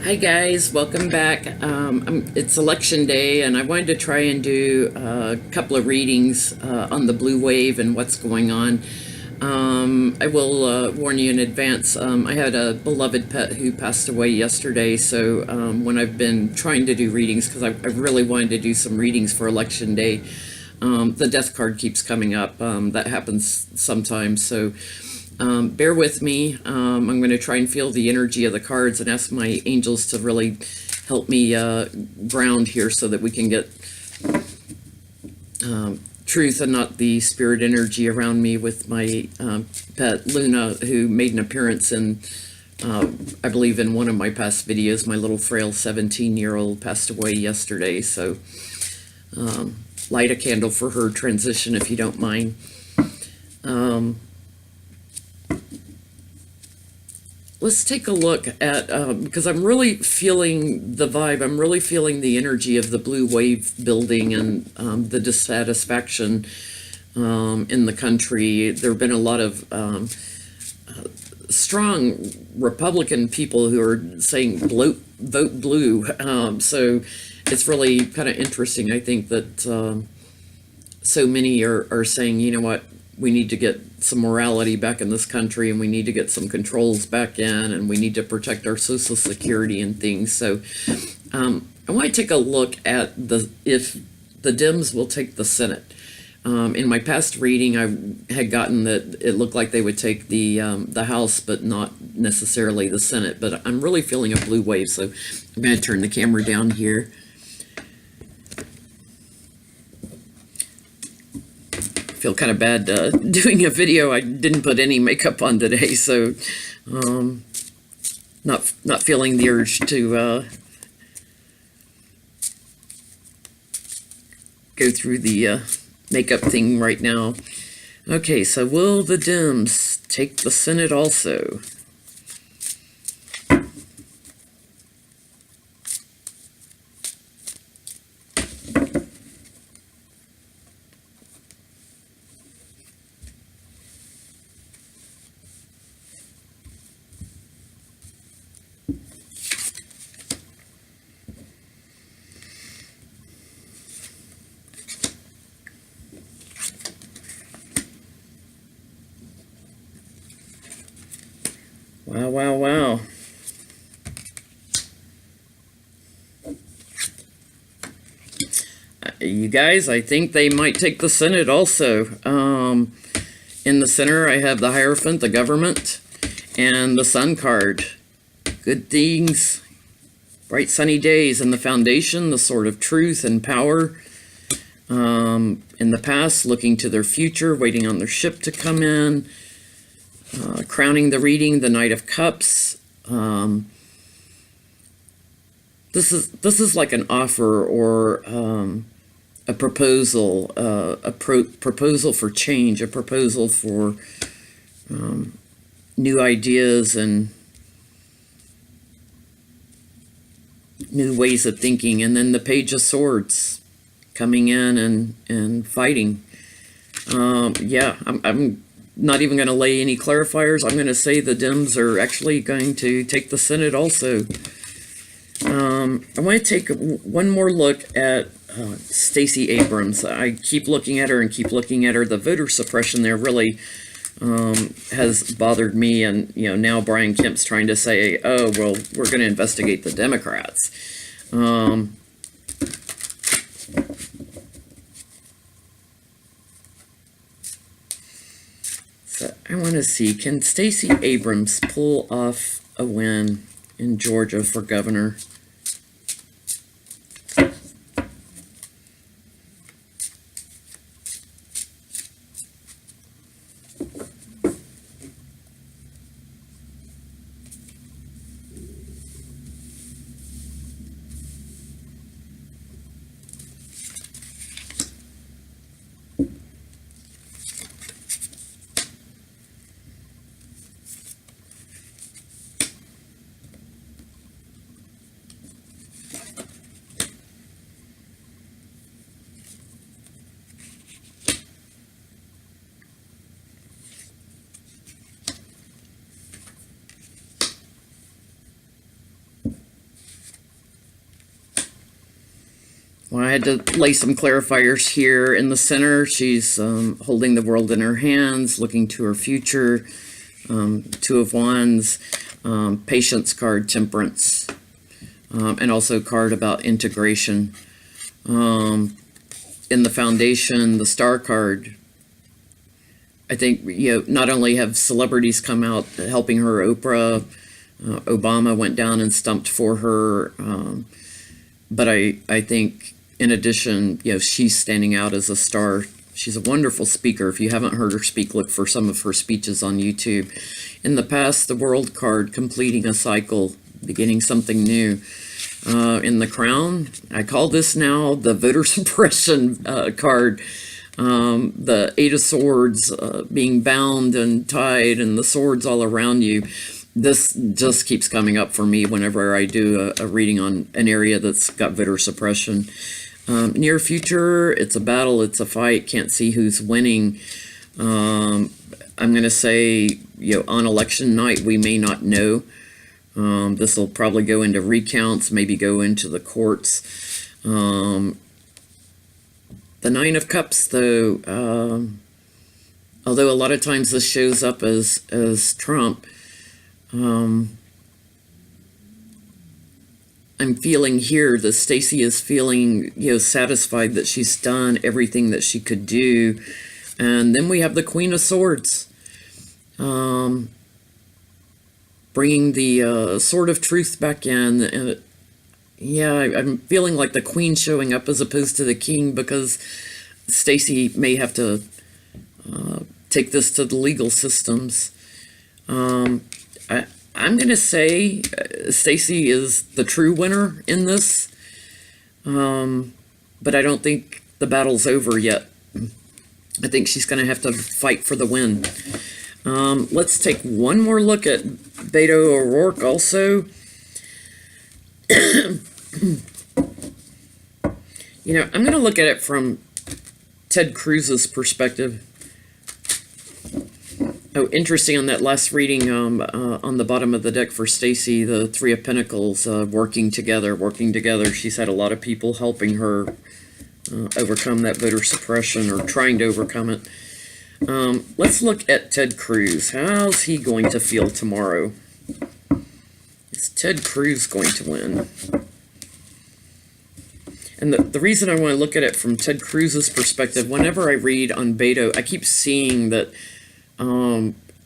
Hi guys, welcome back. It's election day, and I wanted to try and do a couple of readings on the blue wave and what's going on. I will warn you in advance. I had a beloved pet who passed away yesterday, so when I've been trying to do readings, because I really wanted to do some readings for election day, the death card keeps coming up. That happens sometimes, so bear with me. I'm going to try and feel the energy of the cards and ask my angels to really help me ground here so that we can get truth and not the spirit energy around me with my pet Luna, who made an appearance in, I believe, in one of my past videos. My little frail 17-year-old passed away yesterday, so light a candle for her transition if you don't mind. Let's take a look at, because I'm really feeling the vibe, I'm really feeling the energy of the blue wave building and the dissatisfaction in the country. There have been a lot of strong Republican people who are saying vote blue. So it's really kind of interesting, I think, that so many are saying, you know what, we need to get some morality back in this country, and we need to get some controls back in, and we need to protect our Social Security and things. So I want to take a look at if the Dems will take the Senate. In my past reading, I had gotten that it looked like they would take the House, but not necessarily the Senate. But I'm really feeling a blue wave, so I'm going to turn the camera down here. Feel kind of bad doing a video. I didn't put any makeup on today, so not feeling the urge to go through the makeup thing right now. Okay, so will the Dems take the Senate also? Wow, wow, wow. You guys, I think they might take the Senate also. In the center, I have the Hierophant, the government, and the Sun card. Good things, bright sunny days. In the foundation, the sword of truth and power. In the past, looking to their future, waiting on their ship to come in. Crowning the reading, the Knight of Cups. This is like an offer or a proposal, proposal for change, a proposal for new ideas and new ways of thinking. And then the Page of Swords coming in and fighting. Yeah, I'm not even going to lay any clarifiers. I'm going to say the Dems are actually going to take the Senate also. I want to take one more look at Stacey Abrams. I keep looking at her and keep looking at her. The voter suppression there really has bothered me, and now Brian Kemp's trying to say, oh, well, we're going to investigate the Democrats. So I want to see, can Stacey Abrams pull off a win in Georgia for governor? Well, I had to lay some clarifiers here in the center. She's holding the world in her hands, looking to her future. Two of Wands, Patience card, Temperance, and also a card about integration. In the Foundation, the Star card, I think, not only have celebrities come out helping her, Oprah, Obama went down and stumped for her, but I think in addition, she's standing out as a star. She's a wonderful speaker. If you haven't heard her speak, look for some of her speeches on YouTube. In the past, the World card, completing a cycle, beginning something new. In the Crown, I call this now the voter suppression card. The Eight of Swords, being bound and tied, and the swords all around you. This just keeps coming up for me whenever I do a reading on an area that's got voter suppression. Near future, it's a battle, it's a fight, can't see who's winning. I'm going to say, on election night, we may not know. This will probably go into recounts, maybe go into the courts. The Nine of Cups, though, although a lot of times this shows up as Trump, I'm feeling here that Stacey is feeling, satisfied that she's done everything that she could do. And then we have the Queen of Swords, bringing the Sword of Truth back in. And I'm feeling like the Queen showing up as opposed to the King, because Stacey may have to take this to the legal systems. I'm going to say Stacey is the true winner in this, but I don't think the battle's over yet. I think she's going to have to fight for the win. Let's take one more look at Beto O'Rourke also. I'm going to look at it from Ted Cruz's perspective. Oh, interesting, on that last reading, on the bottom of the deck for Stacey, the Three of Pentacles, working together. She's had a lot of people helping her overcome that voter suppression, or trying to overcome it. Let's look at Ted Cruz. How's he going to feel tomorrow? Is Ted Cruz going to win? And the reason I want to look at it from Ted Cruz's perspective, whenever I read on Beto, I keep seeing that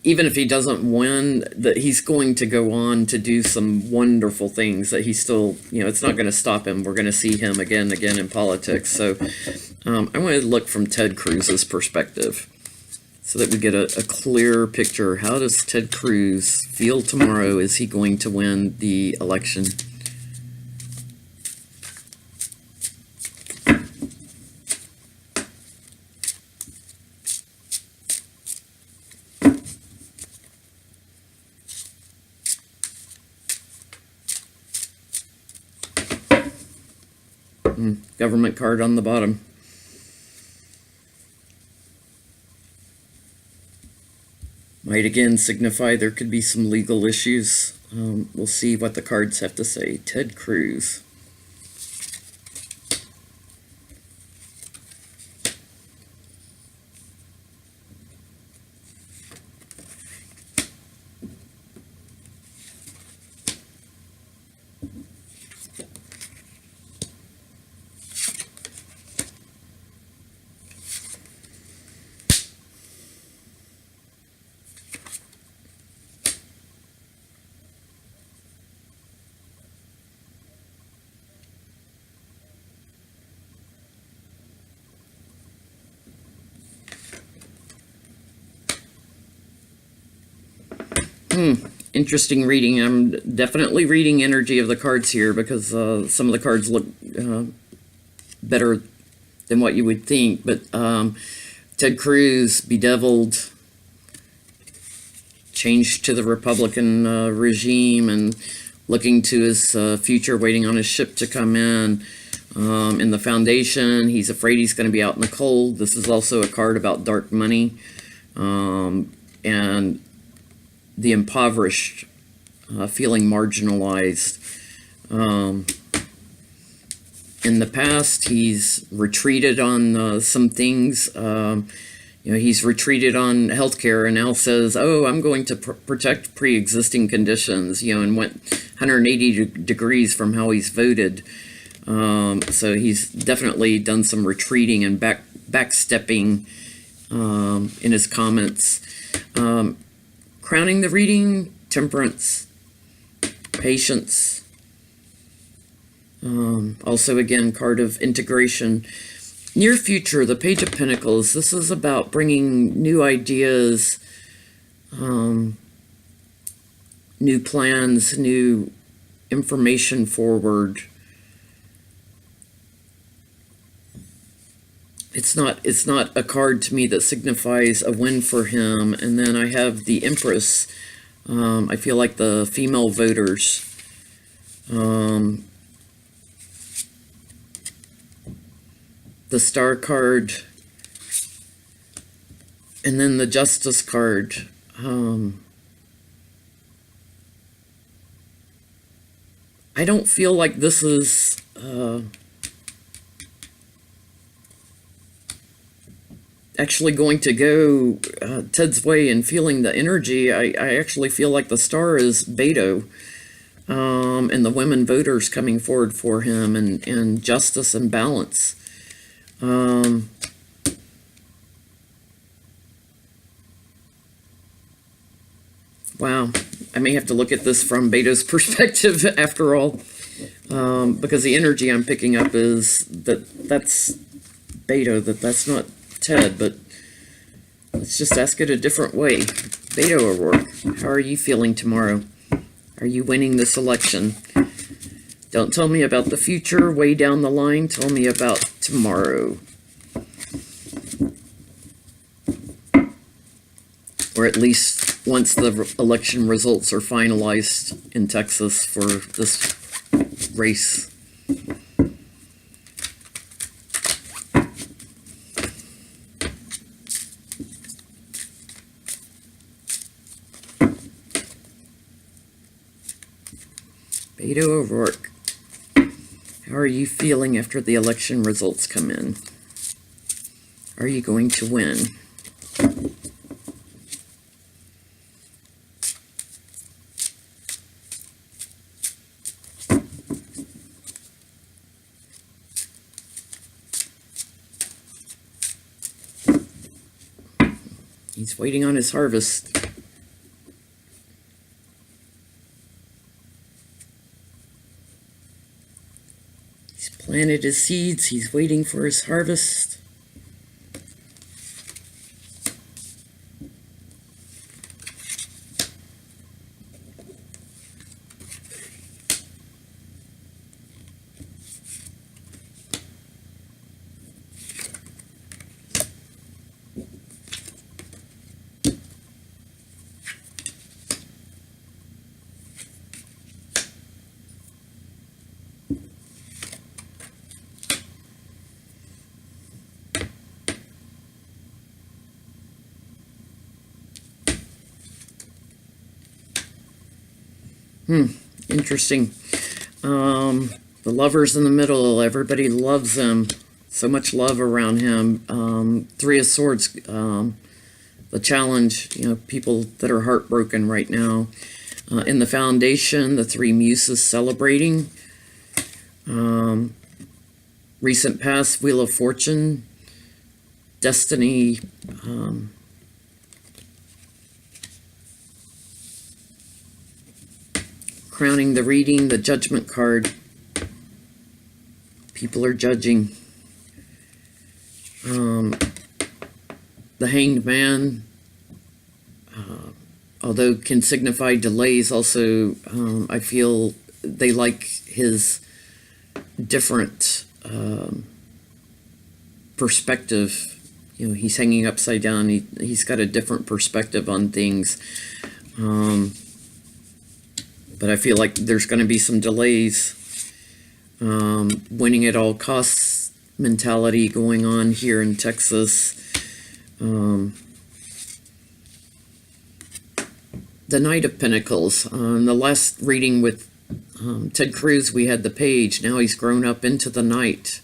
even if he doesn't win, that he's going to go on to do some wonderful things, that he's still, it's not going to stop him. We're going to see him again in politics. So I want to look from Ted Cruz's perspective so that we get a clear picture. How does Ted Cruz feel tomorrow? Is he going to win the election? Government card on the bottom. Might again signify there could be some legal issues. We'll see what the cards have to say. Ted Cruz. Interesting reading. I'm definitely reading energy of the cards here, because some of the cards look better than what you would think. But Ted Cruz, bedeviled, changed to the Republican regime, and looking to his future, waiting on his ship to come in. In the Foundation, he's afraid he's going to be out in the cold. This is also a card about dark money. And the impoverished, feeling marginalized. in the past. He's retreated on some things. He's retreated on healthcare and now says, "Oh, I'm going to protect pre-existing conditions." And went 180 degrees from how he's voted. So he's definitely done some retreating and backstepping in his comments. Crowning the reading, temperance, patience. Also, again, card of integration. Near future, the Page of Pentacles. This is about bringing new ideas, new plans, new information forward. It's not a card to me that signifies a win for him. And then I have the Empress. I feel like the female voters. The Star card, and then the Justice card. I don't feel like this is actually going to go Ted's way and feeling the energy. I actually feel like the Star is Beto, and the women voters coming forward for him, and justice and balance. Wow, I may have to look at this from Beto's perspective after all, because the energy I'm picking up is that's Beto, that's not Ted, but let's just ask it a different way. Beto O'Rourke, how are you feeling tomorrow? Are you winning this election? Don't tell me about the future way down the line. Tell me about tomorrow. Or at least once the election results are finalized in Texas for this race. Beto O'Rourke. How are you feeling after the election results come in? Are you going to win? He's waiting on his harvest. Planted his seeds, he's waiting for his harvest. Interesting. The Lover's in the middle. Everybody loves him. So much love around him. Three of Swords. The challenge, people that are heartbroken right now. In the Foundation, the three muses celebrating. Recent past, Wheel of Fortune. Destiny. Crowning the reading, the Judgment card. People are judging. The Hanged Man, although can signify delays, also I feel they like his different perspective. He's hanging upside down. He's got a different perspective on things. But I feel like there's going to be some delays. Winning at all costs mentality going on here in Texas. The Knight of Pentacles. The last reading with Ted Cruz, we had the page. Now he's grown up into the night,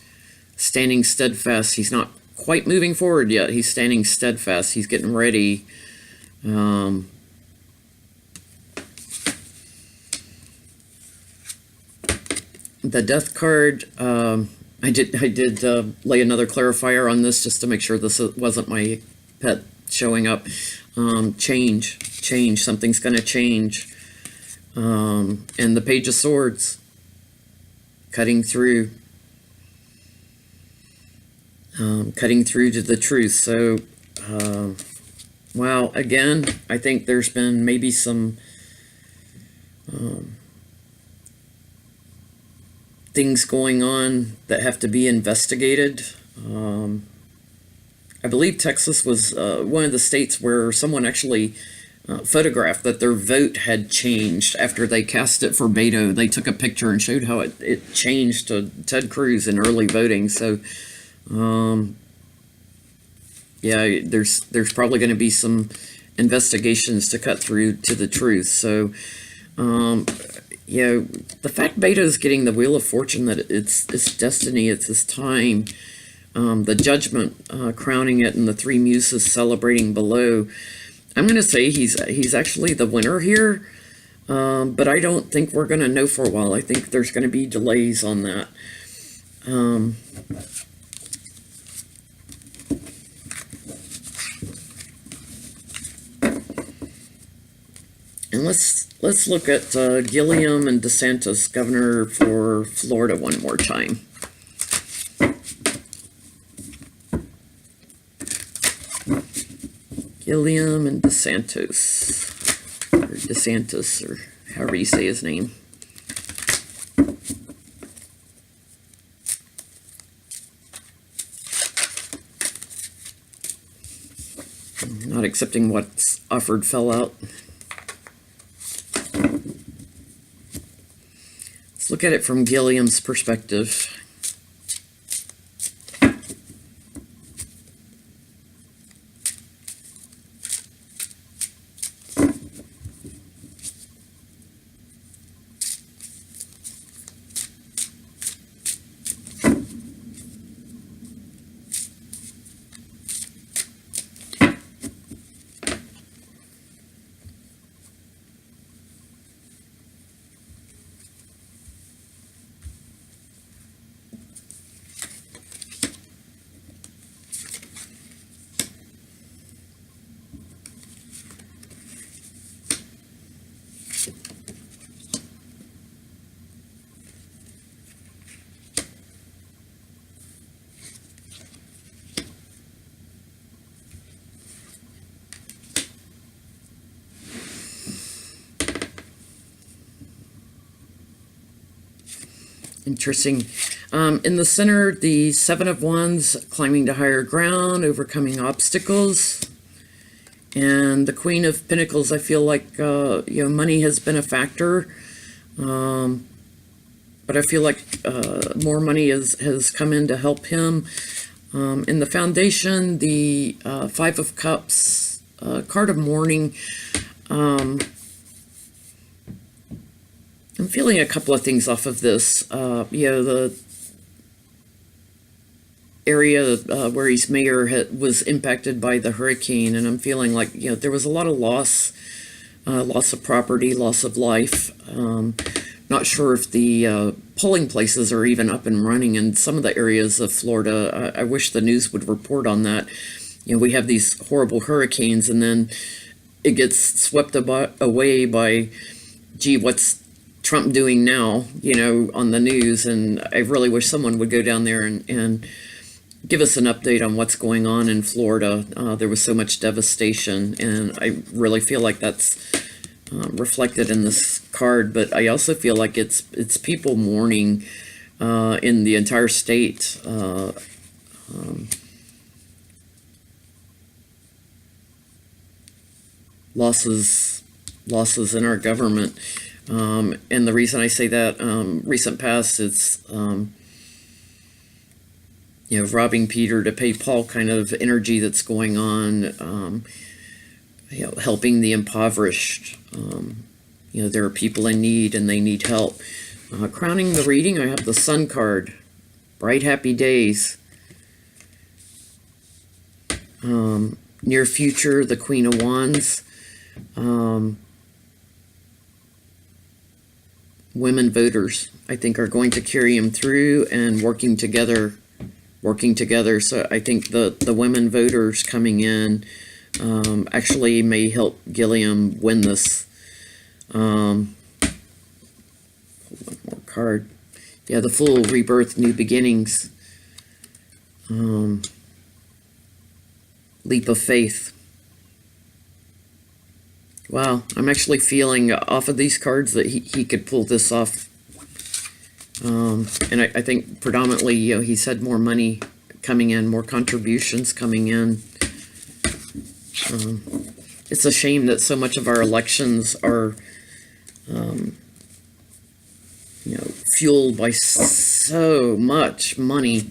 standing steadfast. He's not quite moving forward yet. He's standing steadfast. He's getting ready. The death card, I did lay another clarifier on this just to make sure this wasn't my pet showing up. Change, something's going to change. And the Page of Swords, cutting through to the truth. So, well, again, I think there's been maybe some things going on that have to be investigated. I believe Texas was one of the states where someone actually photographed that their vote had changed after they cast it for Beto. They took a picture and showed how it changed to Ted Cruz in early voting. So, yeah, there's probably going to be some investigations to cut through to the truth. So, the fact Beto's getting the Wheel of Fortune, that it's destiny, it's his time, the judgment crowning it, and the three muses celebrating below. I'm going to say he's actually the winner here, but I don't think we're going to know for a while. I think there's going to be delays on that. And let's look at Gilliam and DeSantis, governor for Florida, one more time. Gilliam and DeSantis, or however you say his name. Not accepting what's offered fell out. Let's look at it from Gilliam's perspective. Interesting. In the center, the Seven of Wands, climbing to higher ground, overcoming obstacles. And the Queen of Pentacles, I feel like, money has been a factor. But I feel like more money has come in to help him. In the foundation, the Five of Cups, card of mourning. I'm feeling a couple of things off of this. The area where he's mayor was impacted by the hurricane, and I'm feeling like there was a lot of loss of property, loss of life. Not sure if the polling places are even up and running in some of the areas of Florida. I wish the news would report on that. We have these horrible hurricanes, and then it gets swept away by, gee, what's Trump doing now, on the news. And I really wish someone would go down there and give us an update on what's going on in Florida. There was so much devastation, and I really feel like that's reflected in this card. But I also feel like it's people mourning in the entire state. Losses in our government. And the reason I say that, recent past, it's, robbing Peter to pay Paul kind of energy that's going on, helping the impoverished. There are people in need and they need help. Crowning the reading, I have the Sun card. Bright, happy days. Near future, the Queen of Wands. Women voters, I think, are going to carry him through and working together. So I think the women voters coming in actually may help Gilliam win this. One more card. Yeah, the Fool, rebirth, new beginnings. Leap of faith. Wow, I'm actually feeling off of these cards that he could pull this off. And I think predominantly, he's had more money coming in, more contributions coming in. It's a shame that so much of our elections are, fueled by so much money.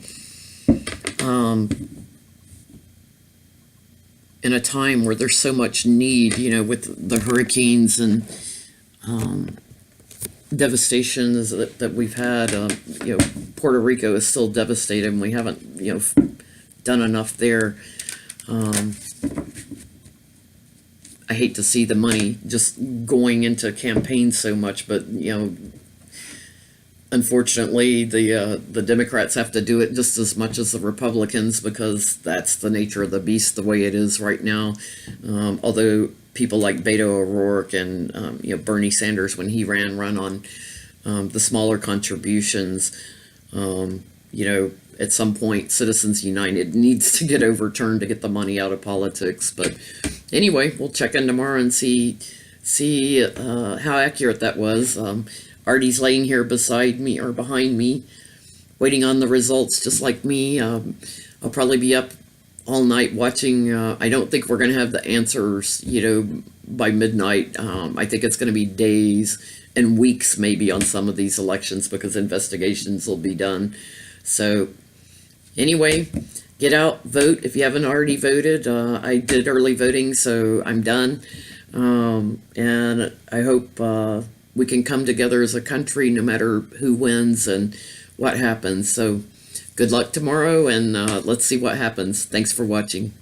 In a time where there's so much need, with the hurricanes and devastations that we've had. Puerto Rico is still devastated, and we haven't, done enough there. I hate to see the money just going into campaigns so much, but unfortunately, the Democrats have to do it just as much as the Republicans, because that's the nature of the beast, the way it is right now. Although people like Beto O'Rourke and Bernie Sanders, when he run on the smaller contributions, at some point, Citizens United needs to get overturned to get the money out of politics. But anyway, we'll check in tomorrow and see how accurate that was. Artie's laying here beside me or behind me, waiting on the results, just like me. I'll probably be up all night watching. I don't think we're going to have the answers, by midnight. I think it's going to be days and weeks maybe on some of these elections, because investigations will be done. So anyway, get out, vote if you haven't already voted. I did early voting, so I'm done. And I hope we can come together as a country no matter who wins and what happens. So good luck tomorrow, and let's see what happens. Thanks for watching.